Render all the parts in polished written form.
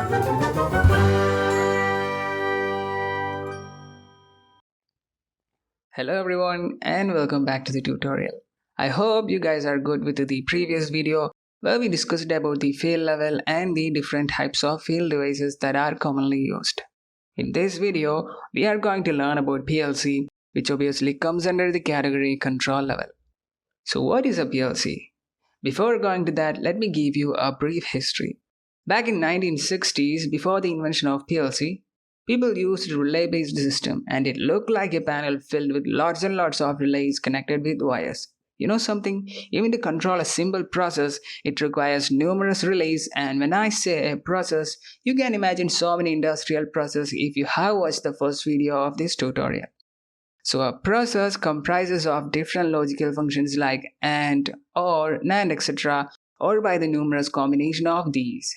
Hello everyone and welcome back to the tutorial. I hope you guys are good with the previous video where we discussed about the fail level and the different types of fail devices that are commonly used. In this video, we are going to learn about PLC, which obviously comes under the category control level. So what is a PLC? Before going to that, let me give you a brief history. Back in 1960s, before the invention of PLC, people used a relay-based system and it looked like a panel filled with lots and lots of relays connected with wires. You know something? Even to control a simple process, it requires numerous relays, and when I say a process, you can imagine so many industrial processes if you have watched the first video of this tutorial. So a process comprises of different logical functions like AND, OR, NAND, etc., or by the numerous combination of these.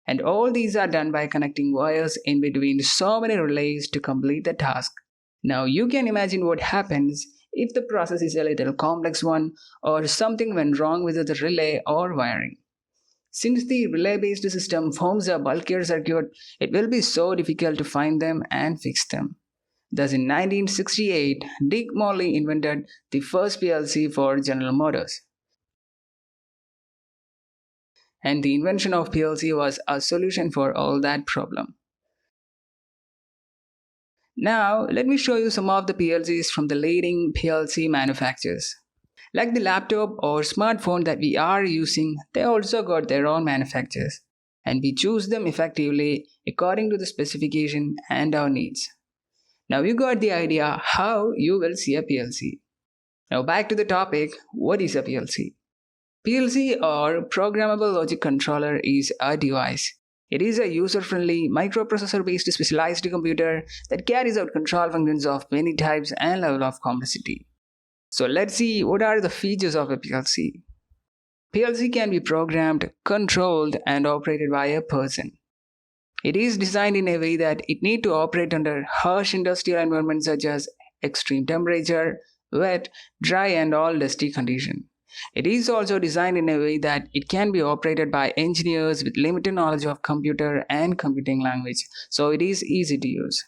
And all these are done by connecting wires in between so many relays to complete the task. Now you can imagine what happens if the process is a little complex one or something went wrong with the relay or wiring. Since the relay-based system forms a bulkier circuit, it will be so difficult to find them and fix them. Thus in 1968, Dick Morley invented the first PLC for General Motors. And the invention of PLC was a solution for all that problem. Now, let me show you some of the PLCs from the leading PLC manufacturers. Like the laptop or smartphone that we are using, they also got their own manufacturers, and we choose them effectively according to the specification and our needs. Now you got the idea how you will see a PLC. Now back to the topic, what is a PLC? PLC or programmable logic controller is a device. It is a user-friendly microprocessor-based specialized computer that carries out control functions of many types and level of complexity. So let's see what are the features of a PLC. PLC can be programmed, controlled and operated by a person. It is designed in a way that it need to operate under harsh industrial environments such as extreme temperature, wet, dry and all dusty conditions. It is also designed in a way that it can be operated by engineers with limited knowledge of computer and computing language, so it is easy to use.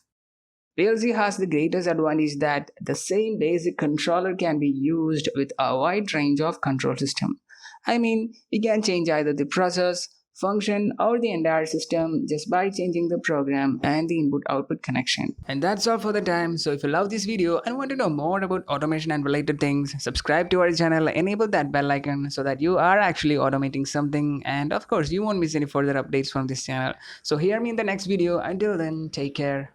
PLC has the greatest advantage that the same basic controller can be used with a wide range of control system. I mean, we can change either the process, function or the entire system just by changing the program and the input-output connection. And that's all for the time. So if you love this video and want to know more about automation and related things, subscribe to our channel, enable that bell icon so that you are actually automating something, and of course you won't miss any further updates from this channel. So hear me in the next video. Until then, take care.